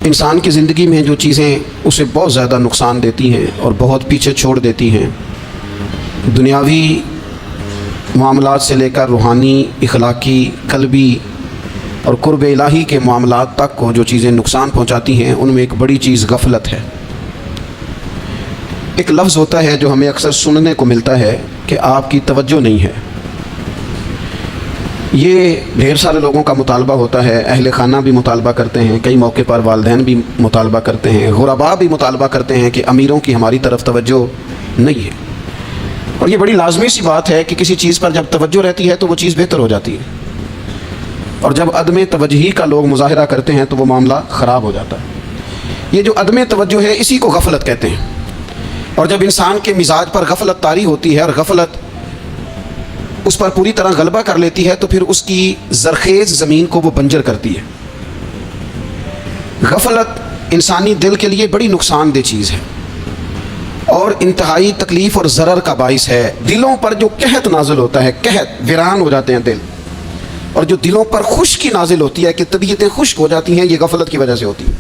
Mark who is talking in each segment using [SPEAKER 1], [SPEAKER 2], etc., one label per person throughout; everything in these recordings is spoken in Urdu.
[SPEAKER 1] انسان کی زندگی میں جو چیزیں اسے بہت زیادہ نقصان دیتی ہیں اور بہت پیچھے چھوڑ دیتی ہیں، دنیاوی معاملات سے لے کر روحانی، اخلاقی، قلبی اور قرب الہی کے معاملات تک کو جو چیزیں نقصان پہنچاتی ہیں، ان میں ایک بڑی چیز غفلت ہے۔ ایک لفظ ہوتا ہے جو ہمیں اکثر سننے کو ملتا ہے کہ آپ کی توجہ نہیں ہے۔ یہ ڈھیر سارے لوگوں کا مطالبہ ہوتا ہے، اہل خانہ بھی مطالبہ کرتے ہیں، کئی موقع پر والدین بھی مطالبہ کرتے ہیں، غرباء بھی مطالبہ کرتے ہیں کہ امیروں کی ہماری طرف توجہ نہیں ہے۔ اور یہ بڑی لازمی سی بات ہے کہ کسی چیز پر جب توجہ رہتی ہے تو وہ چیز بہتر ہو جاتی ہے، اور جب عدم توجہی کا لوگ مظاہرہ کرتے ہیں تو وہ معاملہ خراب ہو جاتا ہے۔ یہ جو عدم توجہ ہے اسی کو غفلت کہتے ہیں، اور جب انسان کے مزاج پر غفلت طاری ہوتی ہے اور غفلت اس پر پوری طرح غلبہ کر لیتی ہے تو پھر اس کی زرخیز زمین کو وہ بنجر کرتی ہے۔ غفلت انسانی دل کے لیے بڑی نقصان دہ چیز ہے اور انتہائی تکلیف اور ضرر کا باعث ہے۔ دلوں پر جو قحط نازل ہوتا ہے، قحط، ویران ہو جاتے ہیں دل، اور جو دلوں پر خشکی نازل ہوتی ہے کہ طبیعتیں خشک ہو جاتی ہیں، یہ غفلت کی وجہ سے ہوتی ہے۔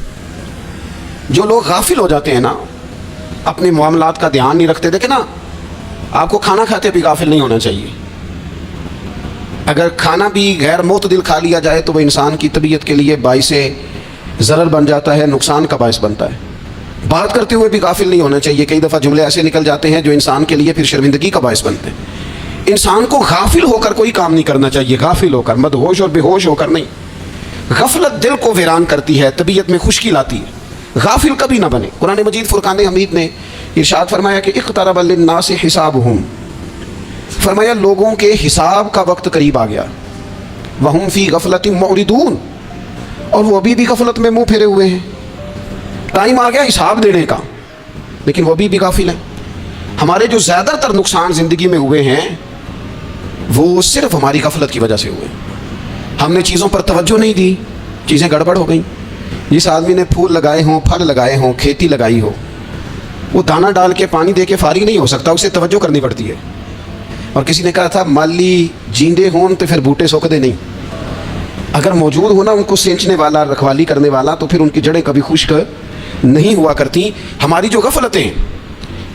[SPEAKER 1] جو لوگ غافل ہو جاتے ہیں نا، اپنے معاملات کا دھیان نہیں رکھتے، دیکھیں نا، آپ کو کھانا کھاتے بھی غافل نہیں ہونا چاہیے۔ اگر کھانا بھی غیر معتدل کھا لیا جائے تو وہ انسان کی طبیعت کے لیے باعث ضرر بن جاتا ہے، نقصان کا باعث بنتا ہے۔ بات کرتے ہوئے بھی غافل نہیں ہونا چاہیے، کئی دفعہ جملے ایسے نکل جاتے ہیں جو انسان کے لیے پھر شرمندگی کا باعث بنتے ہیں۔ انسان کو غافل ہو کر کوئی کام نہیں کرنا چاہیے، غافل ہو کر، مدہوش اور بے ہوش ہو کر نہیں۔ غفلت دل کو ویران کرتی ہے، طبیعت میں خشکی لاتی ہے۔ غافل کبھی نہ بنے۔ قرآن مجید فرقان حمید نے ارشاد فرمایا کہ اقترب للناس حسابہم، فرمایا لوگوں کے حساب کا وقت قریب آ گیا۔ وہم فی غفلت معرضون، اور وہ ابھی بھی غفلت میں منہ پھیرے ہوئے ہیں۔ ٹائم آ گیا حساب دینے کا، لیکن وہ ابھی بھی غافل ہیں۔ ہمارے جو زیادہ تر نقصان زندگی میں ہوئے ہیں وہ صرف ہماری غفلت کی وجہ سے ہوئے۔ ہم نے چیزوں پر توجہ نہیں دی، چیزیں گڑبڑ ہو گئیں۔ جس آدمی نے پھول لگائے ہوں، پھل لگائے ہوں، کھیتی لگائی ہو، وہ دانہ ڈال کے پانی دے کے فارغ نہیں ہو سکتا، اسے توجہ کرنی پڑتی ہے۔ اور کسی نے کہا تھا مالی جیندے ہون تو پھر بوٹے سوکھدے نہیں، اگر موجود ہونا ان کو سینچنے والا، رکھوالی کرنے والا، تو پھر ان کی جڑیں کبھی خشک نہیں ہوا کرتی۔ ہماری جو غفلتیں ہیں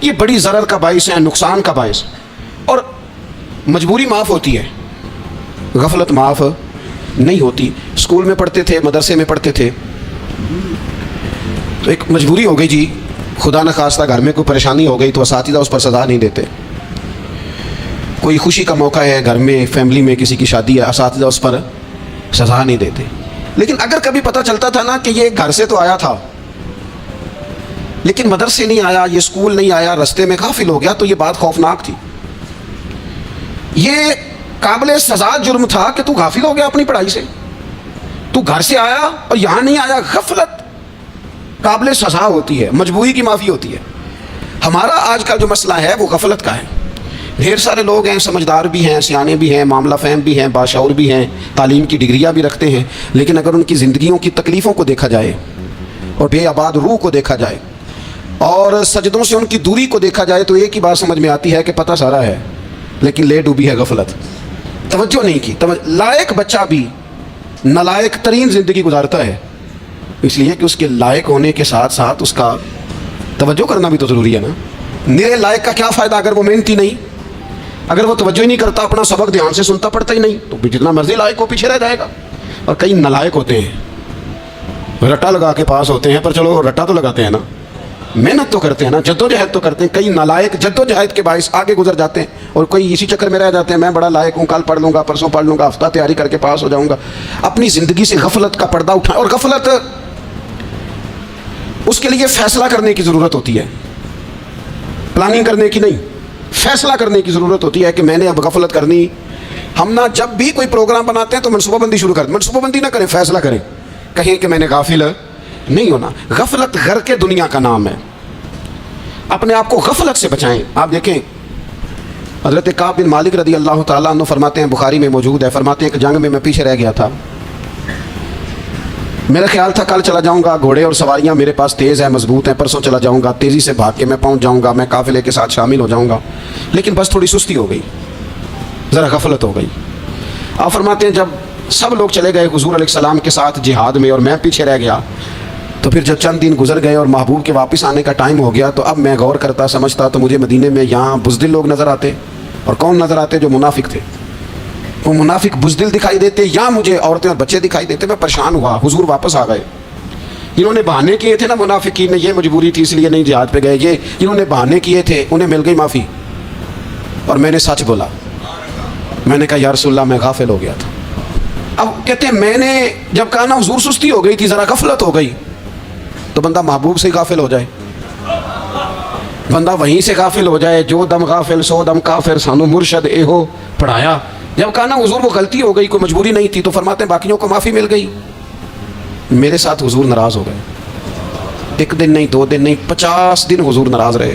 [SPEAKER 1] یہ بڑی ضرر کا باعث ہیں، نقصان کا باعث، اور مجبوری معاف ہوتی ہے، غفلت معاف نہیں ہوتی۔ اسکول میں پڑھتے تھے، مدرسے میں پڑھتے تھے، تو ایک مجبوری ہو گئی جی، خدا نخواستہ گھر میں کوئی پریشانی ہو گئی تو اساتذہ اس پر سزا نہیں دیتے۔ کوئی خوشی کا موقع ہے گھر میں، فیملی میں کسی کی شادی ہے، اساتذہ اس پر سزا نہیں دیتے۔ لیکن اگر کبھی پتہ چلتا تھا نا کہ یہ گھر سے تو آیا تھا لیکن مدرسے نہیں آیا، یہ اسکول نہیں آیا، رستے میں غافل ہو گیا، تو یہ بات خوفناک تھی۔ یہ قابل سزا جرم تھا کہ تو غافل ہو گیا اپنی پڑھائی سے، تو گھر سے آیا اور یہاں نہیں آیا۔ غفلت قابل سزا ہوتی ہے، مجبوری کی معافی ہوتی ہے۔ ہمارا آج کا جو مسئلہ ہے وہ غفلت کا ہے۔ ڈھیر سارے لوگ ہیں، سمجھدار بھی ہیں، سیانے بھی ہیں، معاملہ فہم بھی ہیں، باشعور بھی ہیں، تعلیم کی ڈگریاں بھی رکھتے ہیں، لیکن اگر ان کی زندگیوں کی تکلیفوں کو دیکھا جائے اور بے آباد روح کو دیکھا جائے اور سجدوں سے ان کی دوری کو دیکھا جائے تو ایک ہی بات سمجھ میں آتی ہے کہ پتہ سارا ہے لیکن لے ڈوبی ہے غفلت، توجہ نہیں کی۔ لائق بچہ بھی نالائق ترین زندگی گزارتا ہے، اس لیے کہ اس کے لائق ہونے کے ساتھ ساتھ اس کا توجہ کرنا بھی تو ضروری ہے نا۔ میرے لائق کا کیا فائدہ اگر وہ محنتی نہیں، اگر وہ توجہ ہی نہیں کرتا، اپنا سبق دھیان سے سنتا پڑھتا ہی نہیں، تو جتنا مرضی لائق ہو پیچھے رہ جائے گا۔ اور کئی نالائق ہوتے ہیں، رٹا لگا کے پاس ہوتے ہیں، پر چلو رٹا تو لگاتے ہیں نا، محنت تو کرتے ہیں نا، جدوجہد تو کرتے ہیں۔ کئی نالائق جدوجہد کے باعث آگے گزر جاتے ہیں اور کوئی اسی چکر میں رہ جاتے ہیں، میں بڑا لائق ہوں، کل پڑھ لوں گا، پرسوں پڑھ لوں گا، ہفتہ تیاری کر کے پاس ہو جاؤں گا۔ اپنی زندگی سے غفلت کا پردہ اٹھائیں، اور غفلت اس کے لیے فیصلہ کرنے کی ضرورت ہوتی ہے، پلاننگ کرنے کی نہیں، فیصلہ کرنے کی ضرورت ہوتی ہے کہ میں نے اب غفلت کرنی۔ ہم نہ جب بھی کوئی پروگرام بناتے ہیں تو منصوبہ بندی شروع کریں، منصوبہ بندی نہ کریں، فیصلہ کریں، کہیں کہ میں نے غافل نہیں ہونا۔ غفلت گھر کے دنیا کا نام ہے، اپنے آپ کو غفلت سے بچائیں۔ آپ دیکھیں حضرت کعب بن مالک رضی اللہ تعالیٰ عنہ فرماتے ہیں، بخاری میں موجود ہے، فرماتے ہیں کہ جنگ میں پیچھے رہ گیا تھا، میرا خیال تھا کل چلا جاؤں گا، گھوڑے اور سواریاں میرے پاس تیز ہیں، مضبوط ہیں، پرسوں چلا جاؤں گا، تیزی سے بھاگ کے میں پہنچ جاؤں گا، میں قافلے کے ساتھ شامل ہو جاؤں گا، لیکن بس تھوڑی سستی ہو گئی، ذرا غفلت ہو گئی۔ آپ فرماتے ہیں جب سب لوگ چلے گئے حضور علیہ السلام کے ساتھ جہاد میں اور میں پیچھے رہ گیا، تو پھر جب چند دن گزر گئے اور محبوب کے واپس آنے کا ٹائم ہو گیا تو اب میں غور کرتا سمجھتا تو مجھے مدینے میں یہاں بزدل لوگ نظر آتے. اور کون نظر آتے؟ جو منافق تھے. وہ منافق بزدل دکھائی دیتے یا مجھے عورتیں اور بچے دکھائی دیتے. میں پریشان ہوا. حضور واپس آ گئے. انہوں نے بہانے کیے تھے نا منافقین نے، یہ مجبوری تھی اس لیے نہیں جہاد پہ گئے، یہ انہوں نے بہانے کیے تھے، انہیں مل گئی معافی. اور میں نے سچ بولا. میں نے کہا یا رسول اللہ میں غافل ہو گیا تھا. اب کہتے ہیں میں نے جب کہا نا حضور سستی ہو گئی تھی، ذرا غفلت ہو گئی. تو بندہ محبوب سے غافل ہو جائے، بندہ وہیں سے غافل ہو جائے. جو دم غافل سو دم کافر، سانو مرشد اے ہو پڑھایا. جب کہا نا حضور وہ غلطی ہو گئی، کوئی مجبوری نہیں تھی، تو فرماتے ہیں باقیوں کو معافی مل گئی. میرے ساتھ حضور ناراض ہو گئے. ایک دن نہیں، 2 دن نہیں، 50 دن حضور ناراض رہے.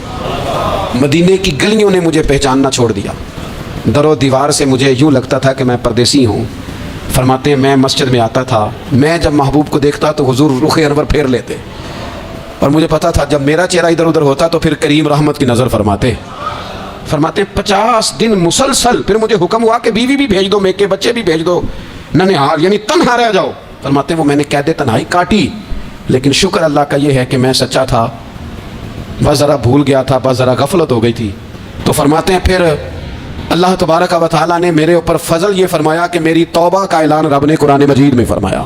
[SPEAKER 1] مدینے کی گلیوں نے مجھے پہچاننا چھوڑ دیا. در و دیوار سے مجھے یوں لگتا تھا کہ میں پردیسی ہوں. فرماتے ہیں میں مسجد میں آتا تھا، میں جب محبوب کو دیکھتا تو حضور رخ انور پھیر لیتے. اور مجھے پتا تھا جب میرا چہرہ ادھر ادھر ہوتا تو پھر کریم رحمت کی نظر فرماتے ہیں 50 دن مسلسل. پھر مجھے حکم ہوا کہ بیوی بھی بھیج دو، میکے بچے بھی بھیج دو، ننہال یعنی تنہا رہ جاؤ. فرماتے ہیں وہ میں نے قید تنہائی کاٹی، لیکن شکر اللہ کا یہ ہے کہ میں سچا تھا، بس ذرا بھول گیا تھا، بس ذرا غفلت ہو گئی تھی. تو فرماتے ہیں پھر اللہ تبارک و تعالیٰ نے میرے اوپر فضل یہ فرمایا کہ میری توبہ کا اعلان رب نے قرآن مجید میں فرمایا.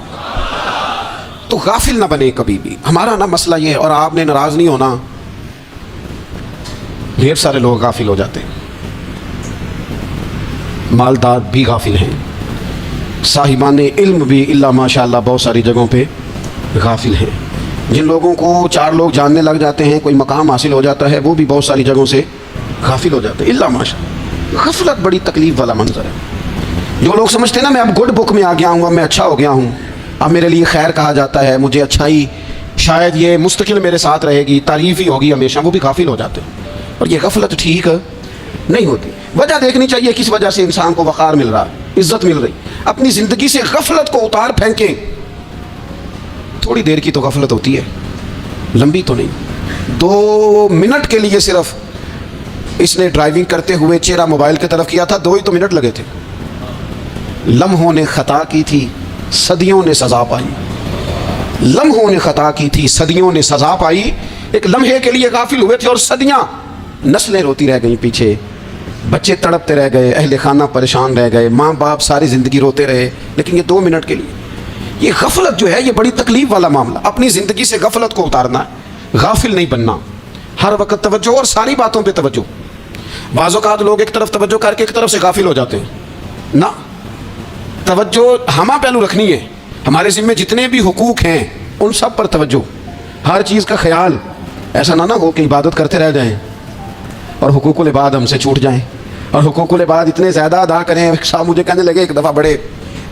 [SPEAKER 1] تو غافل نہ بنے کبھی بھی. ہمارا نا مسئلہ یہ ہے، اور آپ نے ناراض نہیں ہونا. ڈھیر سارے لوگ غافل ہو جاتے ہیں، مالدار بھی غافل ہیں، صاحبان علم بھی اللہ ماشاء اللہ بہت ساری جگہوں پہ غافل ہیں. جن لوگوں کو 4 لوگ جاننے لگ جاتے ہیں، کوئی مقام حاصل ہو جاتا ہے، وہ بھی بہت ساری جگہوں سے غافل ہو جاتے ہیں. اللہ ماشاء اللہ. غفلت بڑی تکلیف والا منظر ہے. جو لوگ سمجھتے ہیں نا میں اب گڈ بک میں آ گیا ہوں، اب میں اچھا ہو گیا ہوں، اب میرے لیے خیر کہا جاتا ہے، مجھے اچھائی شاید یہ مستقل میرے ساتھ رہے گی، تعریف ہی ہوگی ہمیشہ، وہ بھی غافل ہو جاتے ہیں. اور یہ غفلت ٹھیک نہیں ہوتی. وجہ دیکھنی چاہیے کس وجہ سے انسان کو وقار مل رہا ہے، عزت مل رہی. اپنی زندگی سے غفلت کو اتار پھینکیں. تھوڑی دیر کی تو غفلت ہوتی ہے، لمبی تو نہیں. 2 منٹ کے لیے صرف اس نے ڈرائیونگ کرتے ہوئے چہرہ موبائل کی طرف کیا تھا، 2 ہی تو منٹ لگے تھے. لمحوں نے خطا کی تھی، صدیوں نے سزا پائی. لمحوں نے خطا کی تھی، صدیوں نے سزا پائی. ایک لمحے کے لیے غافل ہوئے تھے اور صدیاں، نسلیں روتی رہ گئیں پیچھے، بچے تڑپتے رہ گئے، اہل خانہ پریشان رہ گئے، ماں باپ ساری زندگی روتے رہے. لیکن یہ 2 منٹ کے لیے یہ غفلت جو ہے یہ بڑی تکلیف والا معاملہ. اپنی زندگی سے غفلت کو اتارنا ہے، غافل نہیں بننا. ہر وقت توجہ اور ساری باتوں پہ توجہ. بعض اوقات لوگ ایک طرف توجہ کر کے ایک طرف سے غافل ہو جاتے ہیں. نہ، توجہ ہمہ پہلو رکھنی ہے. ہمارے ذمہ جتنے بھی حقوق ہیں ان سب پر توجہ، ہر چیز کا خیال. ایسا نہ ہو کہ عبادت کرتے رہ جائیں اور حقوق العباد ہم سے چھوٹ جائیں، اور حقوق العباد اتنے زیادہ ادا کریں. صاحب مجھے کہنے لگے ایک دفعہ بڑے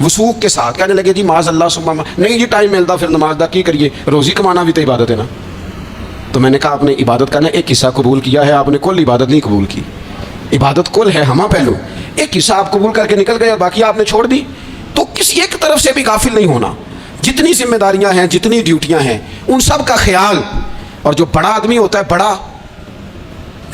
[SPEAKER 1] وثوق کے ساتھ کہنے لگے جی معاذ اللہ سبحان نہیں جی ٹائم ملتا پھر نماز دا کی کریے، روزی کمانا بھی تو عبادت ہے نا. تو میں نے کہا آپ نے عبادت کا نا ایک حصہ قبول کیا ہے، آپ نے کل عبادت نہیں قبول کی. عبادت کل ہے، ہمہ پہلو. ایک حصہ آپ قبول کر کے نکل گئے اور باقی آپ نے چھوڑ دی. تو کسی ایک طرف سے بھی غافل نہیں ہونا. جتنی ذمہ داریاں ہیں، جتنی ڈیوٹیاں ہیں، ان سب کا خیال. اور جو بڑا آدمی ہوتا ہے، بڑا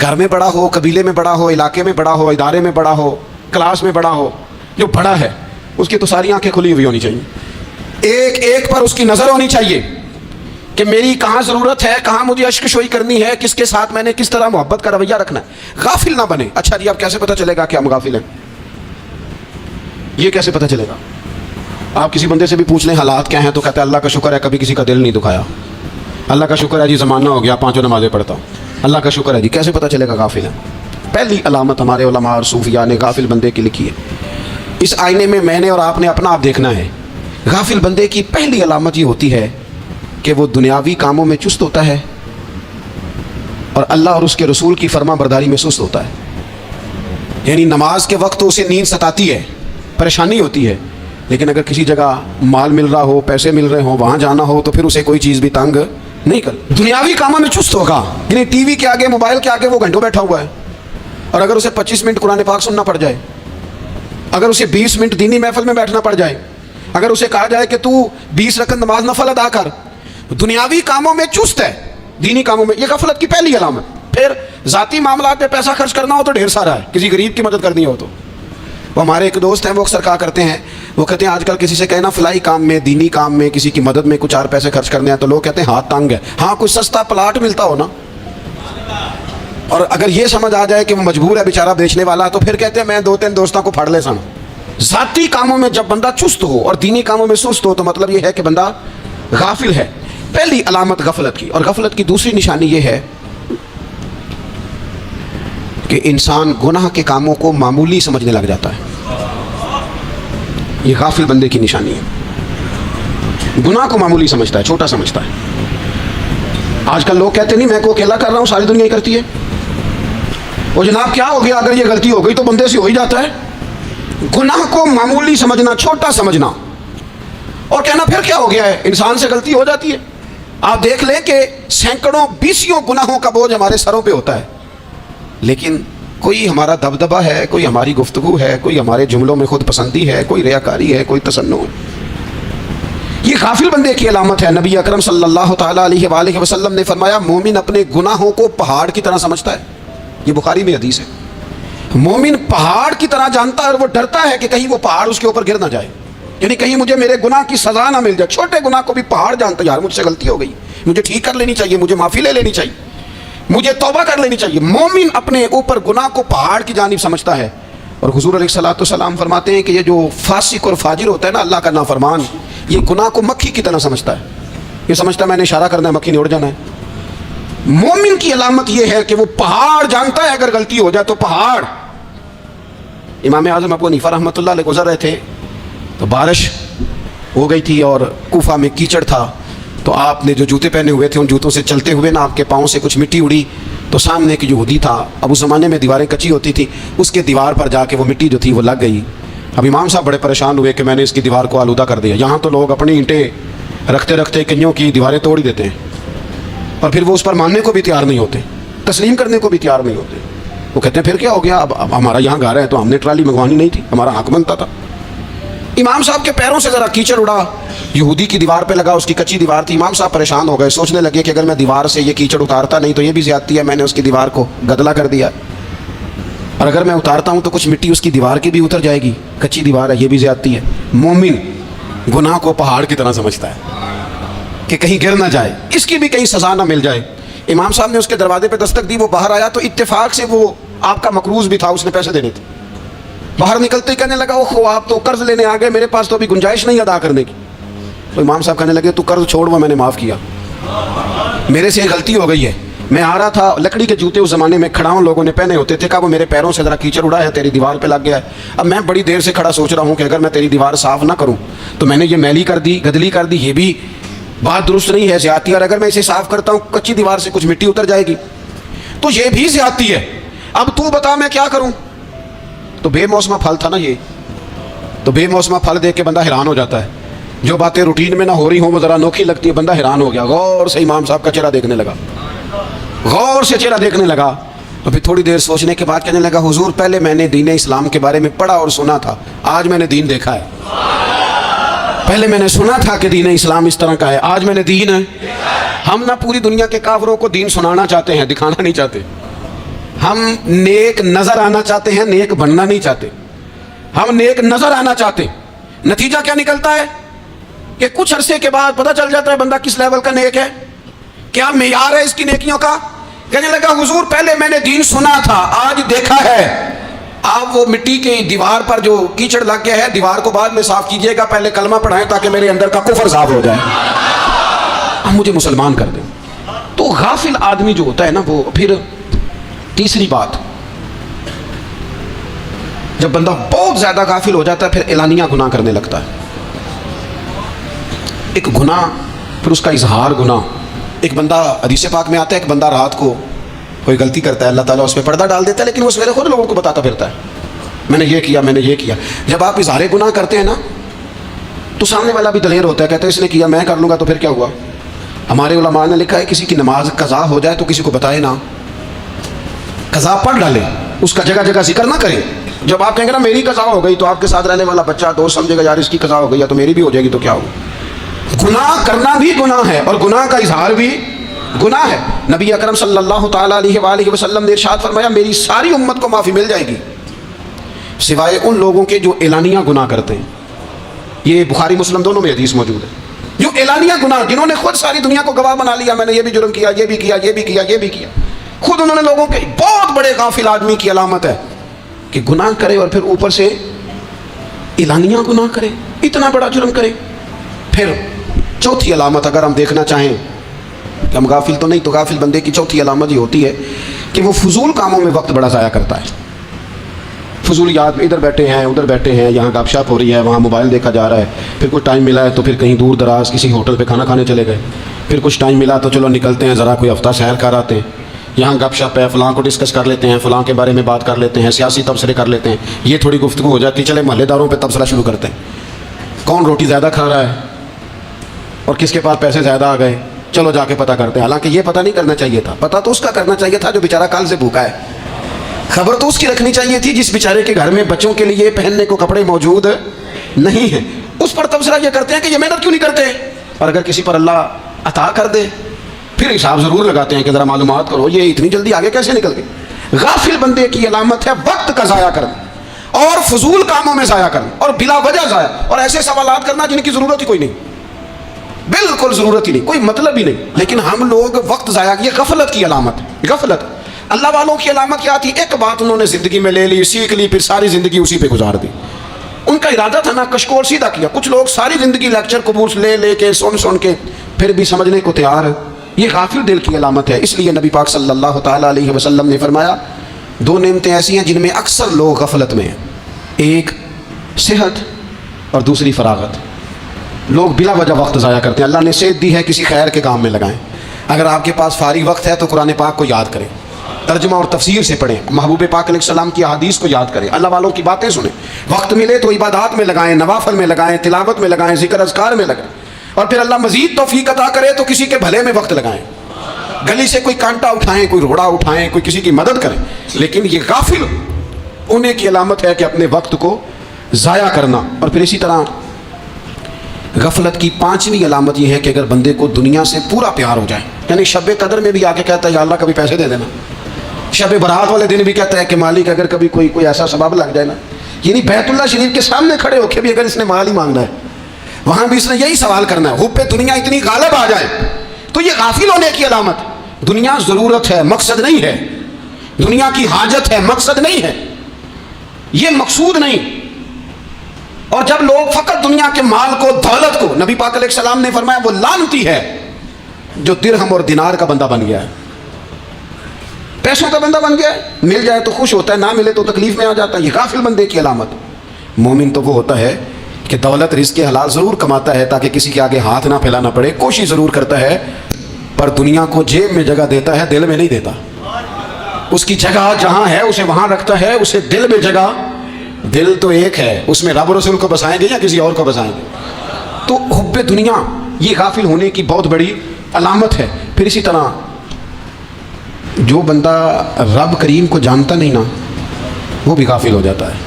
[SPEAKER 1] گھر میں بڑا ہو، قبیلے میں بڑا ہو، علاقے میں بڑا ہو، ادارے میں بڑا ہو، کلاس میں بڑا ہو، جو بڑا ہے اس کی تو ساری آنکھیں کھلی ہوئی ہونی چاہیے. ایک ایک پر اس کی نظر ہونی چاہیے کہ میری کہاں ضرورت ہے، کہاں مجھے اشک شوئی کرنی ہے، کس کے ساتھ میں نے کس طرح محبت کا رویہ رکھنا ہے. غافل نہ بنے. اچھا جی اب کیسے پتہ چلے گا کہ ہم غافل ہیں؟ یہ کیسے پتہ چلے گا؟ آپ کسی بندے سے بھی پوچھ لیں حالات کیا ہیں تو کہتا ہے اللہ کا شکر ہے کبھی کسی کا دل نہیں دکھایا، اللہ کا شکر ہے جی زمانہ ہو گیا 5 نمازیں پڑھتا ہوں، اللہ کا شکر ہے جی. کیسے پتہ چلے گا غافل ہے؟ پہلی علامت ہمارے علماء اور صوفیاء نے غافل بندے کی لکھی ہے. اس آئینے میں نے اور آپ نے اپنا آپ دیکھنا ہے. غافل بندے کی پہلی علامت یہ ہوتی ہے کہ وہ دنیاوی کاموں میں چست ہوتا ہے اور اللہ اور اس کے رسول کی فرما برداری میں سست ہوتا ہے. یعنی نماز کے وقت تو اسے نیند ستاتی ہے، پریشانی ہوتی ہے، لیکن اگر کسی جگہ مال مل رہا ہو، پیسے مل رہے ہوں، وہاں جانا ہو تو پھر اسے کوئی چیز بھی تنگ نہیں کر. دنیاوی کاموں میں چست ہوگا، یعنی ٹی وی کے آگے، موبائل کے آگے وہ گھنٹوں بیٹھا ہوا ہے. اور اگر اسے 25 منٹ قرآن پاک سننا پڑ جائے، اگر اسے 20 منٹ دینی محفل میں بیٹھنا پڑ جائے، اگر اسے کہا جائے کہ تو 20 رکعت نماز نفل ادا کر، دنیاوی کاموں میں چست ہے، دینی کاموں میں. یہ غفلت کی پہلی علامت. پھر ذاتی معاملات پہ پیسہ خرچ کرنا ہو تو ڈھیر سارا ہے، کسی غریب کی مدد کرنی ہو تو وہ ہمارے ایک دوست ہیں، وہ اکثر کہا کرتے ہیں، وہ کہتے ہیں آج کل کسی سے کہنا فلائی کام میں، دینی کام میں، کسی کی مدد میں کچھ 4 پیسے خرچ کرنے ہیں تو لوگ کہتے ہیں ہاتھ تنگ ہے. ہاں کوئی سستا پلاٹ ملتا ہو نا، اور اگر یہ سمجھ آ جائے کہ وہ مجبور ہے بیچارہ بیچنے والا، تو پھر کہتے ہیں میں 2-3 دوستوں کو پھڑ لے سن. ذاتی کاموں میں جب بندہ چست ہو اور دینی کاموں میں سست ہو تو مطلب یہ ہے کہ بندہ غافل ہے. پہلی علامت غفلت کی. اور غفلت کی دوسری نشانی یہ ہے کہ انسان گناہ کے کاموں کو معمولی سمجھنے لگ جاتا ہے. یہ غافل بندے کی نشانی ہے. گناہ کو معمولی سمجھتا ہے، چھوٹا سمجھتا ہے. آج کل لوگ کہتے نہیں میں کو اکیلا کر رہا ہوں، ساری دنیا ہی کرتی ہے. وہ جناب کیا ہو گیا، اگر یہ غلطی ہو گئی تو بندے سے ہو ہی جاتا ہے. گناہ کو معمولی سمجھنا، چھوٹا سمجھنا اور کہنا پھر کیا ہو گیا ہے، انسان سے غلطی ہو جاتی ہے. آپ دیکھ لیں کہ سینکڑوں بیسیوں گناہوں کا بوجھ ہمارے سروں پہ ہوتا ہے، لیکن کوئی ہمارا دبدبہ ہے، کوئی ہماری گفتگو ہے، کوئی ہمارے جملوں میں خود پسندی ہے، کوئی ریاکاری ہے، کوئی تصنع ہے. یہ غافل بندے کی علامت ہے. نبی اکرم صلی اللہ تعالیٰ علیہ وآلہ وسلم نے فرمایا مومن اپنے گناہوں کو پہاڑ کی طرح سمجھتا ہے. یہ بخاری میں حدیث ہے. مومن پہاڑ کی طرح جانتا ہے اور وہ ڈرتا ہے کہ کہیں وہ پہاڑ اس کے اوپر گر نہ جائے، یعنی کہیں مجھے میرے گناہ کی سزا نہ مل جائے. چھوٹے گناہ کو بھی پہاڑ جانتا ہے، یار مجھ سے غلطی ہو گئی، مجھے ٹھیک کر لینی چاہیے، مجھے معافی لے لینی چاہیے، مجھے توبہ کر لینی چاہیے. مومن اپنے اوپر گناہ کو پہاڑ کی جانب سمجھتا ہے. اور حضور علیہ الصلوۃ والسلام فرماتے ہیں کہ یہ جو فاسق اور فاجر ہوتا ہے نا، اللہ کا نافرمان، یہ گناہ کو مکھی کی طرح سمجھتا ہے. یہ سمجھتا ہے میں نے اشارہ کرنا ہے، مکھی نے اڑ جانا ہے. مومن کی علامت یہ ہے کہ وہ پہاڑ جانتا ہے، اگر غلطی ہو جائے تو پہاڑ. امام اعظم ابو حنیفہ رحمۃ اللہ علیہ گزر رہے تھے تو بارش ہو گئی تھی اور کوفہ میں کیچڑ تھا، تو آپ نے جو جوتے پہنے ہوئے تھے ان جوتوں سے چلتے ہوئے نا آپ کے پاؤں سے کچھ مٹی اڑی، تو سامنے ایک یہودی تھا. اب اس زمانے میں دیواریں کچی ہوتی تھی، اس کے دیوار پر جا کے وہ مٹی جو تھی وہ لگ گئی. اب امام صاحب بڑے پریشان ہوئے کہ میں نے اس کی دیوار کو آلودہ کر دیا. یہاں تو لوگ اپنی اینٹیں رکھتے رکھتے کئیوں کی دیواریں توڑ ہی دیتے ہیں، اور پھر وہ اس پر ماننے کو بھی تیار نہیں ہوتے، تسلیم کرنے کو بھی تیار نہیں ہوتے. وہ کہتے ہیں پھر کیا ہو گیا، اب ہمارا یہاں گھر ہے تو ہم نے ٹرالی منگوانی نہیں تھی، ہمارا حق بنتا تھا. امام صاحب کے پیروں سے ذرا کیچڑ اڑا، یہودی کی دیوار پہ لگا، اس کی کچی دیوار تھی. امام صاحب پریشان ہو گئے، سوچنے لگے کہ اگر میں دیوار سے یہ کیچڑ اتارتا نہیں تو یہ بھی زیادتی ہے، میں نے اس کی دیوار کو گدلا کر دیا، اور اگر میں اتارتا ہوں تو کچھ مٹی اس کی دیوار کی بھی اتر جائے گی، کچی دیوار ہے، یہ بھی زیادتی ہے. مومن گناہ کو پہاڑ کی طرح سمجھتا ہے کہ کہیں گر نہ جائے، اس کی بھی کہیں سزا نہ مل جائے. امام صاحب نے اس کے دروازے پہ دستک دی، وہ باہر آیا تو اتفاق سے وہ آپ کا مقروض بھی تھا، اس نے پیسے دینے تھے. باہر نکلتے ہی کہنے لگا اوہ آپ تو قرض لینے آ گئے، میرے پاس تو ابھی گنجائش نہیں ادا کرنے کی. تو امام صاحب کہنے لگے تو قرض چھوڑ، وہ میں نے معاف کیا، میرے سے غلطی ہو گئی ہے. میں آ رہا تھا، لکڑی کے جوتے اس زمانے میں کھڑاؤں لوگوں نے پہنے ہوتے تھے، کہا وہ میرے پیروں سے ذرا کیچڑ اڑا ہے، تیری دیوار پہ لگ گیا ہے. اب میں بڑی دیر سے کھڑا سوچ رہا ہوں کہ اگر میں تیری دیوار صاف نہ کروں تو میں نے یہ میلی کر دی، گدلی کر دی، یہ بھی بات درست نہیں ہے، زیادتی. اور اگر میں اسے صاف کرتا ہوں کچی دیوار سے کچھ مٹی اتر جائے گی تو یہ بھی زیادتی ہے. اب تو بتا میں کیا کروں. تو بے موسمہ پھل تھا نا یہ، تو بے موسمہ پھل دیکھ کے بندہ حیران ہو جاتا ہے. جو باتیں روٹین میں نہ ہو رہی ہوں وہ ذرا انوکھی لگتی ہے، بندہ حیران ہو گیا. غور سے امام صاحب کا چہرہ دیکھنے لگا، غور سے چہرہ دیکھنے لگا. تو پھر تھوڑی دیر سوچنے کے بعد کہنے لگا حضور پہلے میں نے دین اسلام کے بارے میں پڑھا اور سنا تھا، آج میں نے دین دیکھا ہے. پہلے میں نے سنا تھا کہ دین اسلام اس طرح کا ہے، آج میں نے دین ہے. ہم نہ پوری دنیا کے کافروں کو دین سنانا چاہتے ہیں، دکھانا نہیں چاہتے. ہم نیک نظر آنا چاہتے ہیں، نیک بننا نہیں چاہتے. ہم نیک نظر آنا چاہتے ہیں. نتیجہ کیا نکلتا ہے کہ کچھ عرصے کے بعد پتہ چل جاتا ہے بندہ کس لیول کا نیک ہے، کیا معیار ہے اس کی نیکیوں کا. کہنے لگا حضور پہلے میں نے دین سنا تھا، آج دیکھا ہے. آپ وہ مٹی کی دیوار پر جو کیچڑ لگ گیا ہے، دیوار کو بعد میں صاف کیجئے گا، پہلے کلمہ پڑھائیں تاکہ میرے اندر کا کفر صاف ہو جائے، آپ مجھے مسلمان کر دیں. تو غافل آدمی جو ہوتا ہے نا وہ پھر تیسری بات، جب بندہ بہت زیادہ غافل ہو جاتا ہے پھر اعلانیہ گناہ کرنے لگتا ہے. ایک گناہ پھر اس کا اظہار گناہ. ایک بندہ حدیث پاک میں آتا ہے، ایک بندہ رات کو کوئی غلطی کرتا ہے، اللہ تعالیٰ اس پہ پردہ ڈال دیتا ہے، لیکن وہ سویرے خود لوگوں کو بتاتا پھرتا ہے میں نے یہ کیا، میں نے یہ کیا. جب آپ اظہار گناہ کرتے ہیں نا تو سامنے والا بھی دلیر ہوتا ہے، کہتا ہے اس نے کیا میں کر لوں گا تو پھر کیا ہوا. ہمارے علماء نے لکھا ہے کسی کی نماز قضا ہو جائے تو کسی کو بتائے نہ، قضا پڑھ ڈالے، اس کا جگہ جگہ ذکر نہ کرے. جب آپ کہیں گے نا میری قضا ہو گئی تو آپ کے ساتھ رہنے والا بچہ دوست سمجھے گا یار اس کی قضا ہو گئی ہے تو میری بھی ہو جائے گی تو کیا ہوگا. گناہ کرنا بھی گناہ ہے اور گناہ کا اظہار بھی گناہ ہے. نبی اکرم صلی اللہ تعالیٰ علیہ وآلہ وسلم نے ارشاد فرمایا میری ساری امت کو معافی مل جائے گی سوائے ان لوگوں کے جو اعلانیہ گناہ کرتے ہیں. یہ بخاری مسلم دونوں میں حدیث موجود ہے. جو اعلانیہ گناہ، جنہوں نے خود ساری دنیا کو گواہ بنا لیا، میں نے یہ بھی جرم کیا، یہ بھی کیا، یہ بھی کیا، یہ بھی کیا، خود انہوں نے لوگوں کے، بہت بڑے غافل آدمی کی علامت ہے کہ گناہ کرے اور پھر اوپر سے اعلانیہ گناہ کرے، اتنا بڑا جرم کرے. پھر چوتھی علامت اگر ہم دیکھنا چاہیں کہ ہم غافل تو نہیں، تو غافل بندے کی چوتھی علامت یہ ہوتی ہے کہ وہ فضول کاموں میں وقت بڑا ضائع کرتا ہے. فضولیات میں ادھر بیٹھے ہیں، ادھر بیٹھے ہیں، یہاں گپ شپ ہو رہی ہے، وہاں موبائل دیکھا جا رہا ہے، پھر کچھ ٹائم ملا ہے تو پھر کہیں دور دراز کسی ہوٹل پہ کھانا کھانے چلے گئے، پھر کچھ ٹائم ملا تو چلو نکلتے ہیں ذرا کوئی ہفتہ سیر کر آتے ہیں، یہاں گپ شپ ہے، فلاں کو ڈسکس کر لیتے ہیں، فلاں کے بارے میں بات کر لیتے ہیں، سیاسی تبصرے کر لیتے ہیں، یہ تھوڑی گفتگو ہو جاتی، چلے محلے داروں پہ تبصرہ شروع کرتے ہیں، کون روٹی زیادہ کھا رہا ہے اور کس کے پاس پیسے زیادہ آ گئے، چلو جا کے پتہ کرتے ہیں. حالانکہ یہ پتہ نہیں کرنا چاہیے تھا، پتہ تو اس کا کرنا چاہیے تھا جو بیچارہ کل سے بھوکا ہے. خبر تو اس کی رکھنی چاہیے تھی جس بیچارے کے گھر میں بچوں کے لیے پہننے کو کپڑے موجود نہیں ہیں. اس پر تبصرہ یہ کرتے ہیں کہ یہ محنت کیوں نہیں کرتے، اور اگر کسی پر اللہ عطا کر دے پھر حساب ضرور لگاتے ہیں کہ ذرا معلومات کرو یہ اتنی جلدی آگے کیسے نکل گئے. غافل بندے کی علامت ہے وقت کا ضائع کرنا اور فضول کاموں میں ضائع کرنا اور بلا وجہ ضائع، اور ایسے سوالات کرنا جن کی ضرورت ہی کوئی نہیں، بالکل ضرورت ہی نہیں، کوئی مطلب ہی نہیں. لیکن ہم لوگ وقت ضائع، یہ غفلت کی علامت ہے. غفلت. اللہ والوں کی علامت کیا تھی؟ ایک بات انہوں نے زندگی میں لے لی، سیکھ لی، پھر ساری زندگی اسی پہ گزار دی. ان کا ارادہ تھا نا کشکول سیدھا کیا. کچھ لوگ ساری زندگی لیکچر قبول لے کے سن کے پھر بھی سمجھنے کو تیار ہے. یہ غافل دل کی علامت ہے. اس لیے نبی پاک صلی اللہ تعالیٰ علیہ وسلم نے فرمایا دو نعمتیں ایسی ہیں جن میں اکثر لوگ غفلت میں ہیں، ایک صحت اور دوسری فراغت. لوگ بلا وجہ وقت ضائع کرتے ہیں. اللہ نے صحت دی ہے، کسی خیر کے کام میں لگائیں. اگر آپ کے پاس فارغ وقت ہے تو قرآن پاک کو یاد کریں، ترجمہ اور تفسیر سے پڑھیں، محبوب پاک علیہ السلام کی احادیث کو یاد کریں، اللہ والوں کی باتیں سنیں. وقت ملے تو عبادات میں لگائیں، نوافل میں لگائیں، تلاوت میں لگائیں، ذکر اذکار میں لگائیں. اور پھر اللہ مزید توفیق عطا کرے تو کسی کے بھلے میں وقت لگائیں، گلی سے کوئی کانٹا اٹھائیں، کوئی روڑا اٹھائیں، کوئی کسی کی مدد کریں. لیکن یہ غافل انہیں کی علامت ہے کہ اپنے وقت کو ضائع کرنا. اور پھر اسی طرح غفلت کی پانچویں علامت یہ ہے کہ اگر بندے کو دنیا سے پورا پیار ہو جائے، یعنی شب قدر میں بھی آ کے کہتا ہے یا اللہ کبھی پیسے دے دینا، شب برات والے دن بھی کہتا ہے کہ مالک اگر کبھی کوئی ایسا سبب لگ جائے نا، یعنی بیت اللہ شریف کے سامنے کھڑے ہو کے بھی اگر اس نے مال ہی مانگنا ہے وہاں بھی اس نے یہی سوال کرنا ہے، حب پہ دنیا اتنی غالب آ جائے، تو یہ غافل ہونے کی علامت. دنیا ضرورت ہے، مقصد نہیں ہے. دنیا کی حاجت ہے، مقصد نہیں ہے. یہ مقصود نہیں. اور جب لوگ فقط دنیا کے مال کو، دولت کو، نبی پاک علیہ السلام نے فرمایا وہ لعنتی ہے جو درہم اور دینار کا بندہ بن گیا ہے، پیسوں کا بندہ بن گیا ہے. مل جائے تو خوش ہوتا ہے، نہ ملے تو تکلیف میں آ جاتا ہے. یہ غافل بندے کی علامت. مومن تو وہ ہوتا ہے کہ دولت رزق حلال ضرور کماتا ہے تاکہ کسی کے آگے ہاتھ نہ پھیلانا پڑے، کوشش ضرور کرتا ہے، پر دنیا کو جیب میں جگہ دیتا ہے، دل میں نہیں دیتا. اس کی جگہ جہاں ہے اسے وہاں رکھتا ہے، اسے دل میں جگہ. دل تو ایک ہے، اس میں رب رسول کو بسائیں گے یا کسی اور کو بسائیں گے. تو حب دنیا یہ غافل ہونے کی بہت بڑی علامت ہے. پھر اسی طرح جو بندہ رب کریم کو جانتا نہیں نا وہ بھی غافل ہو جاتا ہے.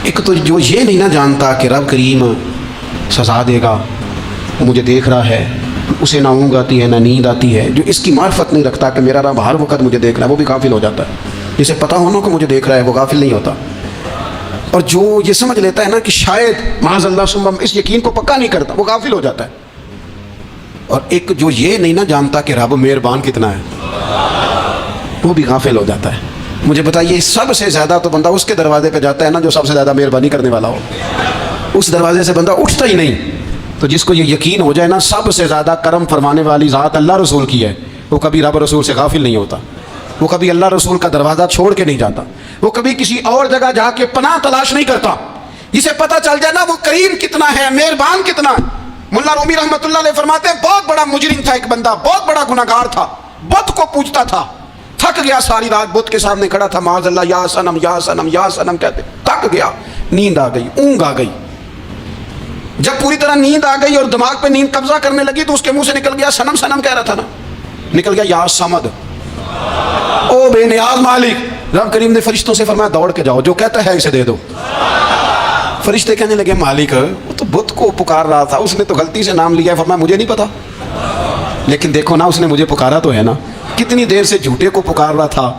[SPEAKER 1] ایک تو جو یہ نہیں نہ جانتا کہ رب کریم سزا دے گا، مجھے دیکھ رہا ہے، اسے نہ اونگ آتی ہے نہ نیند آتی ہے، جو اس کی معرفت نہیں رکھتا کہ میرا رب ہر وقت مجھے دیکھ رہا ہے، وہ بھی غافل ہو جاتا ہے. جسے پتہ ہونا کہ مجھے دیکھ رہا ہے وہ غافل نہیں ہوتا. اور جو یہ سمجھ لیتا ہے نا کہ شاید معاذ اللہ ثم اس یقین کو پکا نہیں کرتا، وہ غافل ہو جاتا ہے. اور ایک جو یہ نہیں نہ جانتا کہ رب مہربان کتنا ہے وہ بھی غافل ہو جاتا ہے. مجھے بتائیے سب سے زیادہ تو بندہ اس کے دروازے پہ جاتا ہے نا جو سب سے زیادہ مہربانی کرنے والا ہو. اس دروازے سے بندہ اٹھتا ہی نہیں. تو جس کو یہ یقین ہو جائے نا سب سے زیادہ کرم فرمانے والی ذات اللہ رسول کی ہے، وہ کبھی رب رسول سے غافل نہیں ہوتا. وہ کبھی اللہ رسول کا دروازہ چھوڑ کے نہیں جاتا. وہ کبھی کسی اور جگہ جا کے پناہ تلاش نہیں کرتا. جسے پتہ چل جائے نا وہ کریم کتنا ہے، مہربان کتنا ہے. ملا رومی رحمۃ اللہ علیہ فرماتے ہیں بہت بڑا مجرم تھا ایک بندہ، بہت بڑا گناہگار تھا، بت کو پوجتا تھا، تھک گیا، ساری رات بت کے سامنے کھڑا تھا، معاذ اللہ یا صنم یا صنم یا صنم کہتے، تھک گیا، نیند آ گئی، اونگ آ گئی. جب پوری طرح نیند آ گئی اور دماغ پہ نیند قبضہ کرنے لگی تو اس کے منہ سے نکل گیا، صنم صنم کہہ رہا تھا نا، نکل گیا یا صمد، او بے نیاز مالک. رب کریم نے فرشتوں سے فرمایا دوڑ کے جاؤ، جو کہتا ہے اسے دے دو. فرشتے کہنے لگے مالک وہ تو بت کو پکار رہا تھا، اس نے تو غلطی سے نام لیا ہے. فرمایا مجھے نہیں پتا، لیکن دیکھو نا اس نے مجھے پکارا تو ہے نا. کتنی دیر سے جھوٹے کو پکار رہا تھا،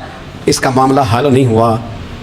[SPEAKER 1] اس کا معاملہ حل نہیں ہوا.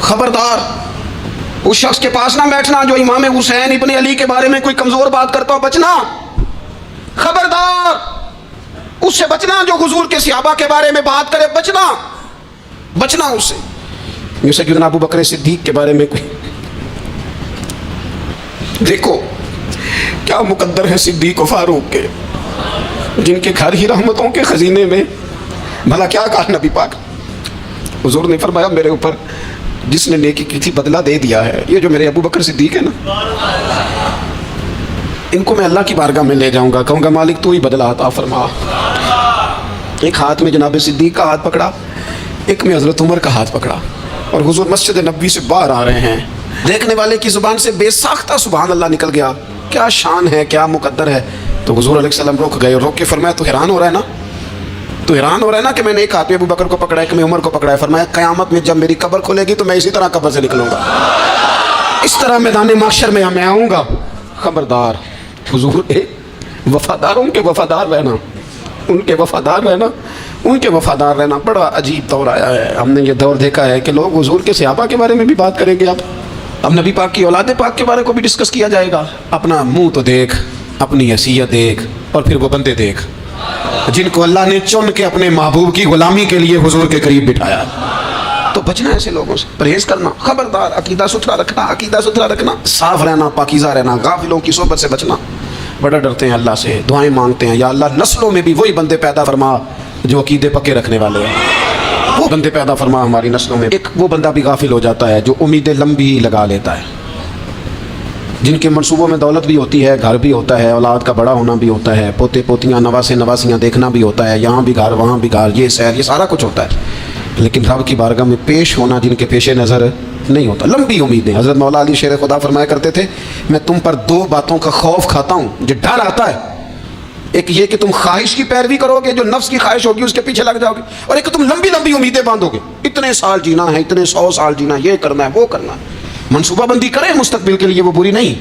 [SPEAKER 1] خبردار اس شخص کے پاس نہ بیٹھنا جو امام حسین ابن علی کے بارے میں کوئی کمزور بات کرتا ہو، بچنا. خبردار اس سے بچنا جو حضور کے صحابہ کے بارے میں بات کرے، بچنا اس سے. یہ سیدنا ابو بکر صدیق کے بارے میں کوئی، دیکھو کیا مقدر ہے صدیق و فاروق کے، جن کے گھر ہی رحمتوں کے خزینے میں. بھلا کیا کہا نبی پاک؟ حضور نے فرمایا میرے اوپر جس نے نیکی کی تھی بدلہ دے دیا ہے. یہ جو میرے ابو بکر صدیق ہے نا، ان کو میں اللہ کی بارگاہ میں لے جاؤں گا، کہوں گا مالک تو ہی بدلہ عطا فرما. ایک ہاتھ میں جناب صدیق کا ہاتھ پکڑا، ایک میں حضرت عمر کا ہاتھ پکڑا، اور حضور مسجد نبوی سے باہر آ رہے ہیں. دیکھنے والے کی زبان سے بے ساختہ سبحان اللہ نکل گیا. کیا شان ہے، کیا مقدر ہے. تو حضور علیہ السلام رک گئے اور روک کے فرمایا تو حیران ہو رہا ہے نا، تو حیران ہو رہا ہے نا کہ میں نے ایک ہاتھ میں ابو بکر کو پکڑا ہے، ایک میں عمر کو پکڑا ہے. فرمایا قیامت میں جب میری قبر کھلے گی تو میں اسی طرح قبر سے نکلوں گا، اس طرح میدان محشر میں میں آؤں گا. خبردار حضور وفاداروں کے وفادار رہنا، ان کے وفادار رہنا، ان کے وفادار رہنا. بڑا عجیب دور آیا ہے. ہم نے یہ دور دیکھا ہے کہ لوگ حضور کے صحابہ کے بارے میں بھی بات کریں گے. اب نبی پاک کی اولاد پاک کے بارے کو بھی ڈسکس کیا جائے گا. اپنا منہ تو دیکھ، اپنی حیثیت دیکھ، اور پھر وہ بندے دیکھ جن کو اللہ نے چن کے اپنے محبوب کی غلامی کے لیے حضور کے قریب بٹھایا. تو بچنا ایسے لوگوں سے، پرہیز کرنا. خبردار عقیدہ ستھرا رکھنا، عقیدہ ستھرا رکھنا، صاف رہنا، پاکیزہ رہنا، غافلوں کی صحبت سے بچنا. بڑا ڈرتے ہیں اللہ سے، دعائیں مانگتے ہیں یا اللہ نسلوں میں بھی وہی بندے پیدا فرما جو عقیدے پکے رکھنے والے ہیں. وہ بندے پیدا فرما ہماری نسلوں میں. ایک وہ بندہ بھی غافل ہو جاتا ہے جو امیدیں لمبی لگا لیتا ہے، جن کے منصوبوں میں دولت بھی ہوتی ہے، گھر بھی ہوتا ہے، اولاد کا بڑا ہونا بھی ہوتا ہے، پوتے پوتیاں نواسے نواسیاں دیکھنا بھی ہوتا ہے، یہاں بھی گھر وہاں بھی گھر، یہ سیر، یہ سارا کچھ ہوتا ہے. لیکن رب کی بارگاہ میں پیش ہونا جن کے پیش نظر نہیں ہوتا. لمبی امیدیں. حضرت مولا علی شیر خدا فرمایا کرتے تھے میں تم پر دو باتوں کا خوف کھاتا ہوں جو ڈر آتا ہے. ایک یہ کہ تم خواہش کی پیروی کرو گے، جو نفس کی خواہش ہوگی اس کے پیچھے لگ جاؤ گے، اور ایک تم لمبی لمبی امیدیں باندھو گے، اتنے سال جینا ہے، اتنے 100 سال جینا، یہ کرنا ہے، وہ کرنا ہے. منصوبہ بندی کریں مستقبل کے لیے، وہ بری نہیں،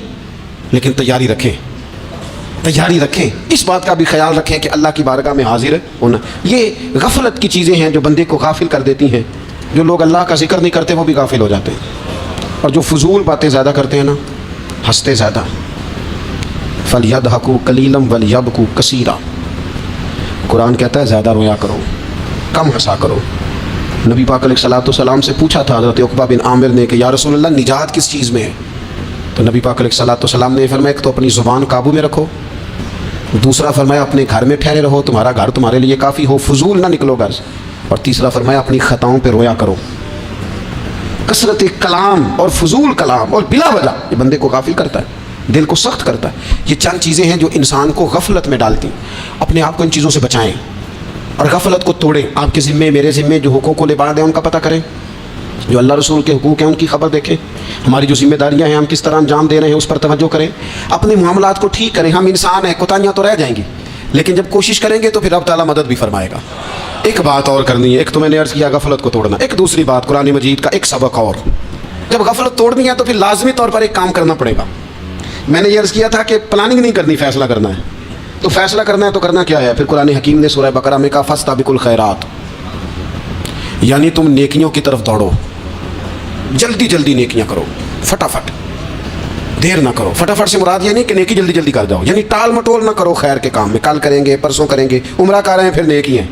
[SPEAKER 1] لیکن تیاری رکھیں، تیاری رکھیں. اس بات کا بھی خیال رکھیں کہ اللہ کی بارگاہ میں حاضر ہونا. یہ غفلت کی چیزیں ہیں جو بندے کو غافل کر دیتی ہیں. جو لوگ اللہ کا ذکر نہیں کرتے وہ بھی غافل ہو جاتے ہیں، اور جو فضول باتیں زیادہ کرتے ہیں نا، ہنستے زیادہ. فَلْيَضْحَكُوا قَلِيلًا وَلْيَبْكُوا كَثِيرًا. قرآن کہتا ہے زیادہ رویا کرو، کم ہنسا کرو. نبی پاک علیہ السلام سے پوچھا تھا حضرت عقبہ بن عامر نے کہ یا رسول اللہ نجات کس چیز میں ہے؟ تو نبی پاک علیہ السلام نے فرمایا ایک تو اپنی زبان قابو میں رکھو، دوسرا فرمایا اپنے گھر میں ٹھہرے رہو، تمہارا گھر تمہارے لیے کافی ہو، فضول نہ نکلو گھر سے، اور تیسرا فرمایا اپنی خطاؤں پہ رویا کرو. کثرت کلام اور فضول کلام اور بلا وجہ یہ بندے کو غافل کرتا ہے، دل کو سخت کرتا ہے. یہ چند چیزیں ہیں جو انسان کو غفلت میں ڈالتی ہیں. اپنے آپ کو ان چیزوں سے بچائیں اور غفلت کو توڑیں. آپ کے ذمے میرے ذمے جو حقوق و لباد ہیں ان کا پتہ کریں، جو اللہ رسول کے حقوق ہیں ان کی خبر دیکھیں. ہماری جو ذمہ داریاں ہیں ہم کس طرح انجام دے رہے ہیں اس پر توجہ کریں. اپنے معاملات کو ٹھیک کریں. ہم انسان ہیں، کوتاہیاں تو رہ جائیں گی، لیکن جب کوشش کریں گے تو پھر رب تعالیٰ مدد بھی فرمائے گا. ایک بات اور کرنی ہے. ایک تو میں نے عرض کیا غفلت کو توڑنا، ایک دوسری بات قرآن مجید کا ایک سبق اور. جب غفلت توڑنی ہے تو پھر لازمی طور پر ایک کام کرنا پڑے گا. میں نے یہ عرض کیا تھا کہ پلاننگ نہیں کرنی، فیصلہ کرنا ہے. تو فیصلہ کرنا ہے تو کرنا کیا ہے؟ پھر قرآن حکیم نے سورہ بقرہ میں کہا فاستبقوا الخیرات، یعنی تم نیکیوں کی طرف دوڑو، جلدی جلدی نیکیاں کرو، فٹافٹ، دیر نہ کرو. فٹافٹ سے مراد یہ نہیں کہ نیکی جلدی جلدی کر جاؤ، یعنی ٹال مٹول نہ کرو خیر کے کام میں. کل کریں گے، پرسوں کریں گے، عمرہ کر رہے ہیں پھر نیکی ہیں،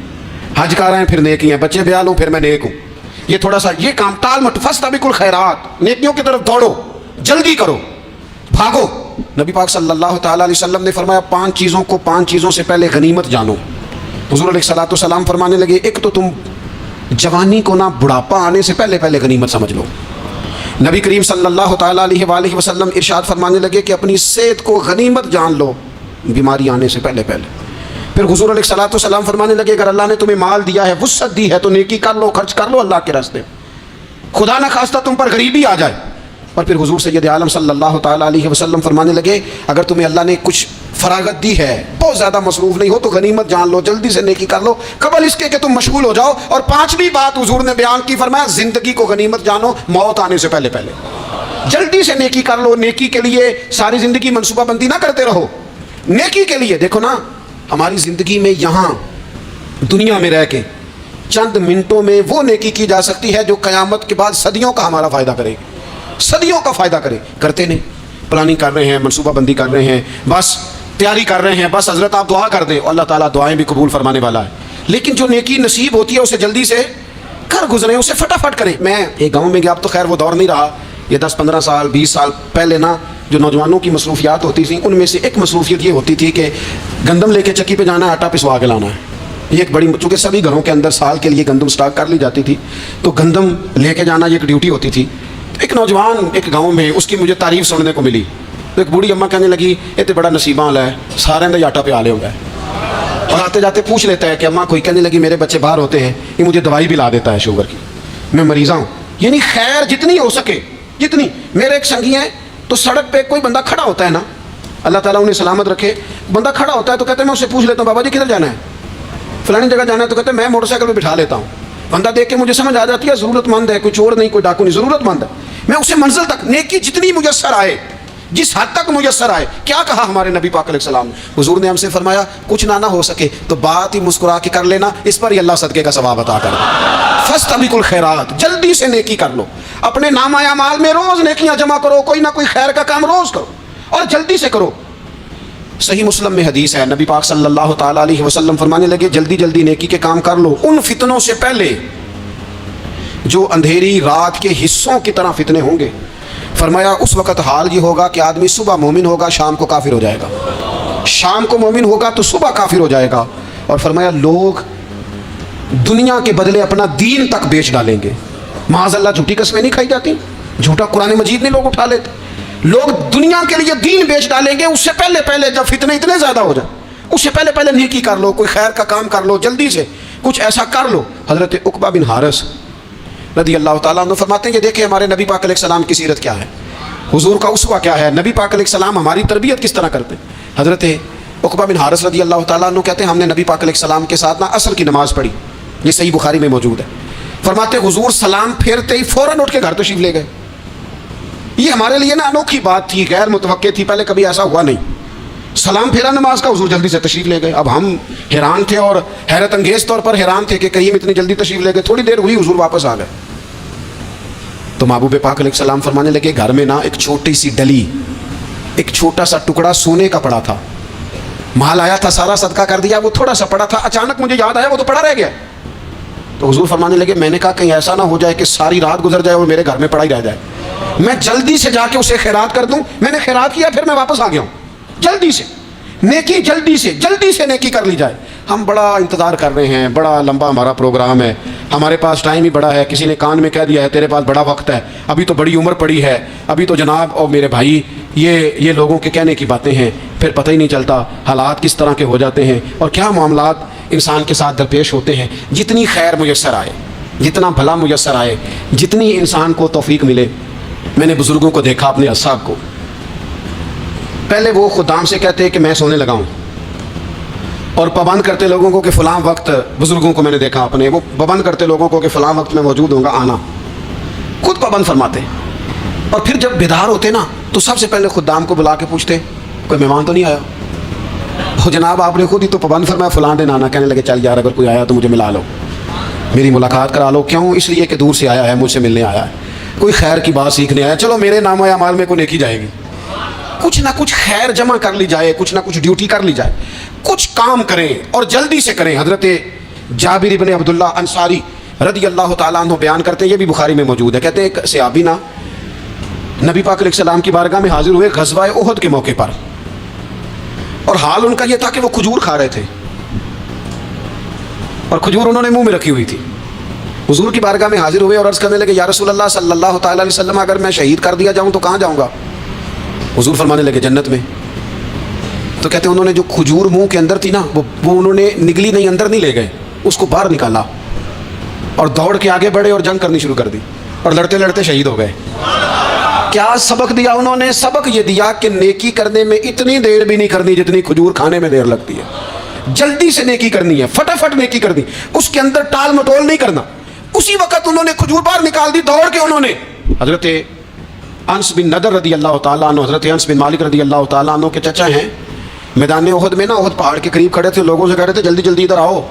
[SPEAKER 1] حج کر رہے ہیں پھر نیکی ہیں، بچے بیال ہوں پھر میں نیک ہوں. یہ تھوڑا سا یہ کام ٹال مٹ. فاستبقوا الخیرات، نیکیوں کی طرف دوڑو، جلدی کرو، بھاگو. نبی پاک صلی اللہ تعالیٰ علیہ وسلم نے فرمایا 5 چیزوں سے پہلے غنیمت جانو. حضور علیہ السلام فرمانے لگے ایک تو تم جوانی کو نہ بڑھاپا آنے سے پہلے غنیمت سمجھ لو. نبی کریم صلی اللہ تعالیٰ علیہ وآلہ وسلم ارشاد فرمانے لگے کہ اپنی صحت کو غنیمت جان لو بیماری آنے سے پہلے. پھر حضور علیہ السلام فرمانے لگے اگر اللہ نے تمہیں مال دیا ہے، وسعت دی ہے، تو نیکی کر لو، خرچ کر لو اللہ کے راستے. خدا نہ خواستہ تم پر غریبی آ جائے. اور پھر حضور سید عالم صلی اللہ تعالیٰ علیہ وسلم فرمانے لگے اگر تمہیں اللہ نے کچھ فراغت دی ہے، بہت زیادہ مصروف نہیں ہو، تو غنیمت جان لو، جلدی سے نیکی کر لو قبل اس کے کہ تم مشغول ہو جاؤ. اور 5ویں بات حضور نے بیان کی، فرمایا زندگی کو غنیمت جانو موت آنے سے پہلے. جلدی سے نیکی کر لو. نیکی کے لیے ساری زندگی منصوبہ بندی نہ کرتے رہو. نیکی کے لیے دیکھو نا، ہماری زندگی میں یہاں دنیا میں رہ کے چند منٹوں میں وہ نیکی کی جا سکتی ہے جو قیامت کے بعد صدیوں کا ہمارا فائدہ کرے گی، صدیوں کا فائدہ کرے. کرتے نہیں، پلاننگ کر رہے ہیں، منصوبہ بندی کر رہے ہیں، بس تیاری کر رہے ہیں، بس حضرت آپ دعا کر دیں، اللہ تعالیٰ دعائیں بھی قبول فرمانے والا ہے. لیکن جو نیکی نصیب ہوتی ہے اسے جلدی سے کر گزریں، اسے فٹافٹ کریں. میں ایک گاؤں میں گیا، اب تو خیر وہ دور نہیں رہا، یہ 10-15 سال 20 سال پہلے نا جو نوجوانوں کی مصروفیات ہوتی تھیں ان میں سے ایک مصروفیت یہ ہوتی تھی کہ گندم لے کے چکی پہ جانا ہے، آٹا پسوا کے لانا ہے. یہ ایک بڑی، چونکہ سبھی گھروں کے اندر سال کے لیے گندم سٹاک کر لی جاتی تھی، تو گندم لے کے جانا یہ ایک ڈیوٹی ہوتی تھی. ایک نوجوان ایک گاؤں میں، اس کی مجھے تعریف سننے کو ملی. تو ایک بوڑھی اماں کہنے لگی یہ تو بڑا نصیباں والا ہے، سارے اندر آٹا پہ آ لے ہوگا. اور آتے جاتے پوچھ لیتا ہے کہ اماں کوئی، کہنے لگی میرے بچے باہر ہوتے ہیں، یہ مجھے دوائی بھی لا دیتا ہے شوگر کی، میں مریضاں ہوں. یعنی خیر جتنی ہو سکے جتنی. میرے ایک سنگی ہیں، تو سڑک پہ کوئی بندہ کھڑا ہوتا ہے نا، اللہ تعالیٰ انہیں سلامت رکھے، بندہ کھڑا ہوتا ہے تو کہتے ہیں میں اسے پوچھ لیتا ہوں بابا جی کدھر جانا ہے، فلانی جگہ جانا ہے، تو کہتے ہیں میں موٹر سائیکل پہ بٹھا لیتا ہوں. بندہ دیکھ کے مجھے سمجھ آ جاتی ہے ضرورت مند ہے، کوئی چور نہیں، کوئی ڈاکو نہیں، ضرورت مند ہے. میں اسے منزل تک نیکی جتنی میسر آئے، جس حد تک میسر آئے. کیا کہا ہمارے نبی پاک علیہ السلام نے؟ حضور نے ہم سے فرمایا کچھ نہ ہو سکے تو بات ہی مسکرا کے کر لینا، اس پر ہی اللہ صدقے کا ثواب عطا کر دے. فاستبقوا الخیرات، جلدی سے نیکی کر لو. اپنے نامہ اعمال میں روز نیکیاں جمع کرو، کوئی نہ کوئی خیر کا کام روز کرو اور جلدی سے کرو. صحیح مسلم میں حدیث ہے، نبی پاک صلی اللہ تعالیٰ علیہ وسلم فرمانے لگے جلدی جلدی نیکی کے کام کر لو ان فتنوں سے پہلے جو اندھیری رات کے حصوں کی طرح فتنے ہوں گے. فرمایا اس وقت حال یہ ہوگا کہ آدمی صبح مومن ہوگا، شام کو کافر ہو جائے گا، شام کو مومن ہوگا تو صبح کافر ہو جائے گا. اور فرمایا لوگ دنیا کے بدلے اپنا دین تک بیچ ڈالیں گے. معاذ اللہ جھوٹی قسمیں نہیں کھائی جاتی، جھوٹا قرآن مجید نہیں لوگ اٹھا لیتے. لوگ دنیا کے لیے دین بیچ ڈالیں گے. اس سے پہلے جب فتنے اتنے زیادہ ہو جائیں، اس سے پہلے نیکی کر لو، کوئی خیر کا کام کر لو، جلدی سے کچھ ایسا کر لو. حضرت عقبہ بن حارث رضی اللہ تعالیٰ عنہ فرماتے ہیں کہ دیکھیں ہمارے نبی پاک علیہ السلام کی سیرت کیا ہے، حضور کا اسوہ کیا ہے، نبی پاک علیہ السلام ہماری تربیت کس طرح کرتے. حضرت عقبہ بن حارث رضی اللہ تعالیٰ عنہ کہتے ہیں ہم نے نبی پاک علیہ السلام کے ساتھ عصر کی نماز پڑھی، یہ صحیح بخاری میں موجود ہے. فرماتے حضور سلام پھیرتے ہی فوراً اٹھ کے گھر تشریف لے گئے. یہ ہمارے لیے نا انوکھی بات تھی، غیر متوقع تھی، پہلے کبھی ایسا ہوا نہیں. سلام پھیرا نماز کا، حضور جلدی سے تشریف لے گئے. اب ہم حیران تھے اور حیرت انگیز طور پر حیران تھے کہ کہیں اتنی جلدی تشریف لے گئے. تھوڑی دیر ہوئی حضور واپس آ گئے تو محبوب پاک علیہ السلام فرمانے لگے گھر میں نا ایک چھوٹی سی ڈلی، ایک چھوٹا سا ٹکڑا سونے کا پڑا تھا، مال آیا تھا سارا صدقہ کر دیا، وہ تھوڑا سا پڑا تھا، اچانک مجھے یاد آیا وہ تو پڑا رہ گیا. تو حضور فرمانے لگے میں نے کہا کہیں ایسا نہ ہو جائے کہ ساری رات گزر جائے اور میرے گھر میں پڑا ہی رہ جائے، میں جلدی سے جا کے اسے خیرات کر دوں. میں نے خیرات کیا پھر میں واپس آ گیا ہوں. جلدی سے نیکی، جلدی سے نیکی کر لی جائے. ہم بڑا انتظار کر رہے ہیں، بڑا لمبا ہمارا پروگرام ہے، ہمارے پاس ٹائم ہی بڑا ہے. کسی نے کان میں کہہ دیا ہے تیرے پاس بڑا وقت ہے، ابھی تو بڑی عمر پڑی ہے، ابھی تو جناب اور میرے بھائی یہ لوگوں کے کہنے کی باتیں ہیں. پھر پتہ ہی نہیں چلتا حالات کس طرح کے ہو جاتے ہیں اور کیا معاملات انسان کے ساتھ درپیش ہوتے ہیں. جتنی خیر میسر آئے، جتنا بھلا میسر آئے، جتنی انسان کو توفیق ملے. میں نے بزرگوں کو دیکھا، اپنے اصحاب کو، پہلے وہ خدام سے کہتے کہ میں سونے لگا ہوں، اور پابند کرتے لوگوں کو کہ فلاں وقت، بزرگوں کو میں نے دیکھا اپنے، وہ پابند کرتے لوگوں کو کہ فلاں وقت میں موجود ہوں گا، آنا. خود پابند فرماتے. اور پھر جب بیدار ہوتے نا تو سب سے پہلے خدام کو بلا کے پوچھتے کوئی مہمان تو نہیں آیا؟ وہ جناب آپ نے خود ہی تو پابند فرمایا فلاں دن آنا. کہنے لگے چل یار اگر کوئی آیا تو مجھے ملا لو، میری ملاقات کرا لو. کیوں؟ اس لیے کہ دور سے آیا ہے، مجھ سے ملنے آیا ہے، کوئی خیر کی بات سیکھنے آیا. چلو میرے نام اعمال میں کوئی نیکی جائے گی. کچھ نہ کچھ خیر جمع کر لی جائے، کچھ نہ کچھ ڈیوٹی کر لی جائے، کچھ کام کریں اور جلدی سے کریں. حضرت جابر بن عبداللہ انصاری رضی اللہ تعالیٰ عنہ بیان کرتے ہیں، یہ بھی بخاری میں موجود ہے. کہتے ہیں ایک صحابی نا نبی پاک علیہ السلام کی بارگاہ میں حاضر ہوئے غزوہ احد کے موقع پر، اور حال ان کا یہ تھا کہ وہ کھجور کھا رہے تھے اور کھجور انہوں نے منہ میں رکھی ہوئی تھی. حضور کی بارگاہ میں حاضر ہوئے اور عرض کرنے لگے یا رسول اللہ صلی اللہ تعالیٰ علیہ وسلم اگر میں شہید کر دیا جاؤں تو کہاں جاؤں گا؟ حضور فرمانے لگے جنت میں. تو کہتے ہیں انہوں نے جو کھجور منہ کے اندر تھی نا وہ انہوں نے نگلی نہیں، اندر نہیں لے گئے، اس کو باہر نکالا اور دوڑ کے آگے بڑھے اور جنگ کرنی شروع کر دی اور لڑتے لڑتے شہید ہو گئے. کیا سبق دیا انہوں نے؟ سبق یہ دیا کہ نیکی کرنے میں اتنی دیر بھی نہیں کرنی جتنی کھجور کھانے میں دیر لگتی ہے. جلدی سے نیکی کرنی ہے، فٹافٹ نیکی کرنی، اس کے اندر ٹال مٹول نہیں کرنا. اسی وقت انہوں نے کھجور باہر نکال دی دوڑ کے. انہوں نے حضرت انس بن نضر رضی اللہ تعالیٰ عنہ، حضرت انس بن مالک رضی اللہ تعالیٰ عنہ کے چچا ہیں، میدان احد میں نا احد پہاڑ کے قریب کھڑے تھے، لوگوں سے کہہ رہے تھے جلدی جلدی ادھر آؤ.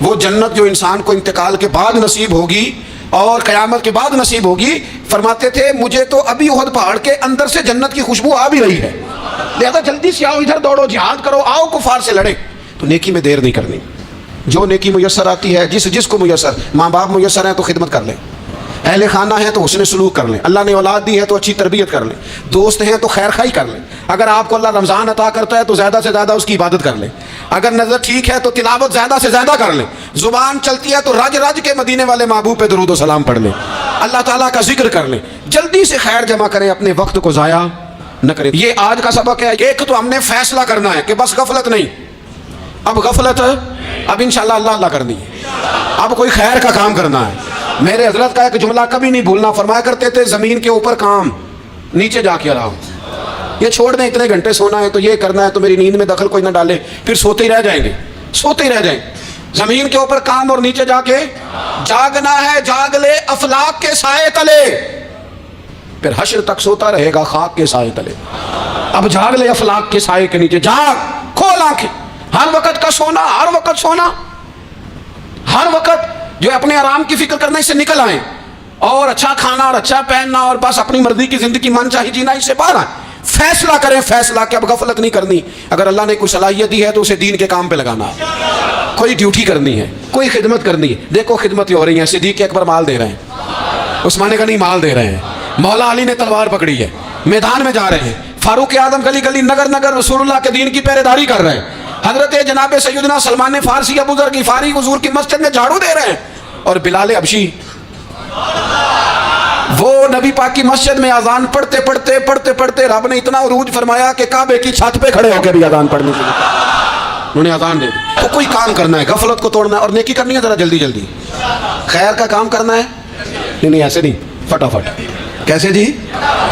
[SPEAKER 1] وہ جنت جو انسان کو انتقال کے بعد نصیب ہوگی اور قیامت کے بعد نصیب ہوگی، فرماتے تھے مجھے تو ابھی احد پہاڑ کے اندر سے جنت کی خوشبو آ بھی رہی ہے، لہذا جلدی سے آؤ، ادھر دوڑو، جہاد کرو، آؤ کفار سے لڑیں۔ تو نیکی میں دیر نہیں کرنی، جو نیکی میسر آتی ہے، جس کو میسر، ماں باپ میسر ہیں تو خدمت کر لیں، اہل خانہ ہیں تو حسن سلوک کر لیں، اللہ نے اولاد دی ہے تو اچھی تربیت کر لیں، دوست ہیں تو خیر خواہی کر لیں، اگر آپ کو اللہ رمضان عطا کرتا ہے تو زیادہ سے زیادہ اس کی عبادت کر لیں، اگر نظر ٹھیک ہے تو تلاوت زیادہ سے زیادہ کر لیں، زبان چلتی ہے تو رج رج کے مدینے والے محبوب پہ درود و سلام پڑھ لیں، اللہ تعالیٰ کا ذکر کر لیں، جلدی سے خیر جمع کریں، اپنے وقت کو ضائع نہ کریں۔ یہ آج کا سبق ہے۔ ایک تو ہم نے فیصلہ کرنا ہے کہ بس غفلت نہیں، اب غفلت اب انشاءاللہ اللہ کرنی ہے، اب کوئی خیر کا کام کرنا ہے۔ میرے حضرت کا ایک جملہ کبھی نہیں بھولنا، فرمایا کرتے تھے زمین کے اوپر کام، نیچے جا کے آرام۔ یہ چھوڑ دیں اتنے گھنٹے سونا ہے تو یہ کرنا ہے تو میری نیند میں دخل کوئی نہ ڈالے، پھر سوتے ہی رہ جائیں گے، سوتے ہی رہ جائیں۔ زمین کے اوپر کام اور نیچے جا کے جاگنا ہے، جاگ لے افلاک کے سائے تلے، پھر حشر تک سوتا رہے گا خاک کے سائے تلے۔ اب جاگ لے افلاک کے سائے کے نیچے، جاگ، کھول آنکھیں، ہر وقت کا سونا، ہر وقت سونا، ہر وقت جو اپنے آرام کی فکر کرنا، اس سے نکل آئیں، اور اچھا کھانا اور اچھا پہننا اور بس اپنی مرضی کی زندگی من چاہی جینا، اس سے باہر آئیں۔ فیصلہ کریں، فیصلہ کہ اب غفلت نہیں کرنی، اگر اللہ نے کوئی صلاحیت دی ہے تو اسے دین کے کام پہ لگانا ہے، کوئی ڈیوٹی کرنی ہے، کوئی خدمت کرنی ہے۔ دیکھو خدمت ہو رہی ہے، صدیق اکبر مال دے رہے ہیں، عثمان غنی مال دے رہے ہیں، مولا علی نے تلوار پکڑی ہے، میدان میں جا رہے ہیں، فاروق اعظم گلی گلی نگر نگر رسول اللہ کے دین کی پہرے داری کر رہے ہیں، حضرت جناب سیدنا سلمان فارسی ابو ذر غفاری حضور کی مسجد میں جھاڑو دے رہے ہیں، اور بلال حبشی وہ نبی پاک کی مسجد میں اذان پڑھتے پڑھتے پڑھتے پڑھتے رب نے اتنا عروج فرمایا کہ کعبے کی چھت پہ کھڑے ہو کے بھی اذان پڑھنے کے لیے انہوں نے اذان دے دی۔ تو کوئی کام کرنا ہے، غفلت کو توڑنا ہے اور نیکی کرنی ہے، ذرا جلدی جلدی خیر کا کام کرنا ہے، نہیں ایسے نہیں، فٹافٹ۔ کیسے جی؟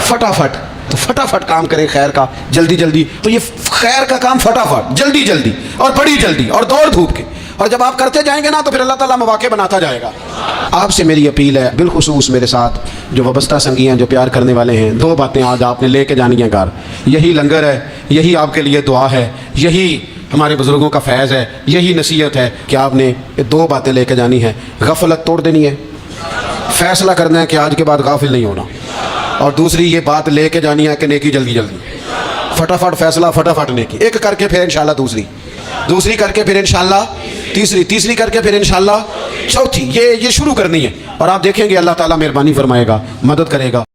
[SPEAKER 1] فٹافٹ۔ تو فٹافٹ کام کریں خیر کا، جلدی جلدی۔ تو یہ خیر کا کام فٹافٹ، جلدی جلدی اور بڑی جلدی اور دوڑ دھوپ کے، اور جب آپ کرتے جائیں گے نا تو پھر اللہ تعالیٰ مواقع بناتا جائے گا۔ آپ سے میری اپیل ہے، بالخصوص میرے ساتھ جو وابستہ سنگی ہیں، جو پیار کرنے والے ہیں، دو باتیں آج آپ نے لے کے جانی ہیں گھر۔ یہی لنگر ہے، یہی آپ کے لیے دعا ہے، یہی ہمارے بزرگوں کا فیض ہے، یہی نصیحت ہے کہ آپ نے یہ دو باتیں لے کے جانی ہیں۔ غفلت توڑ دینی ہے، فیصلہ کرنا ہے کہ آج کے بعد غافل نہیں ہونا، اور دوسری یہ بات لے کے جانی ہے کہ نیکی جلدی جلدی، فٹافٹ فیصلہ، فٹافٹ نیکی، ایک کر کے پھر انشاءاللہ دوسری کر کے پھر انشاءاللہ تیسری کر کے پھر انشاءاللہ چوتھی، یہ شروع کرنی ہے، اور آپ دیکھیں گے اللہ تعالیٰ مہربانی فرمائے گا، مدد کرے گا۔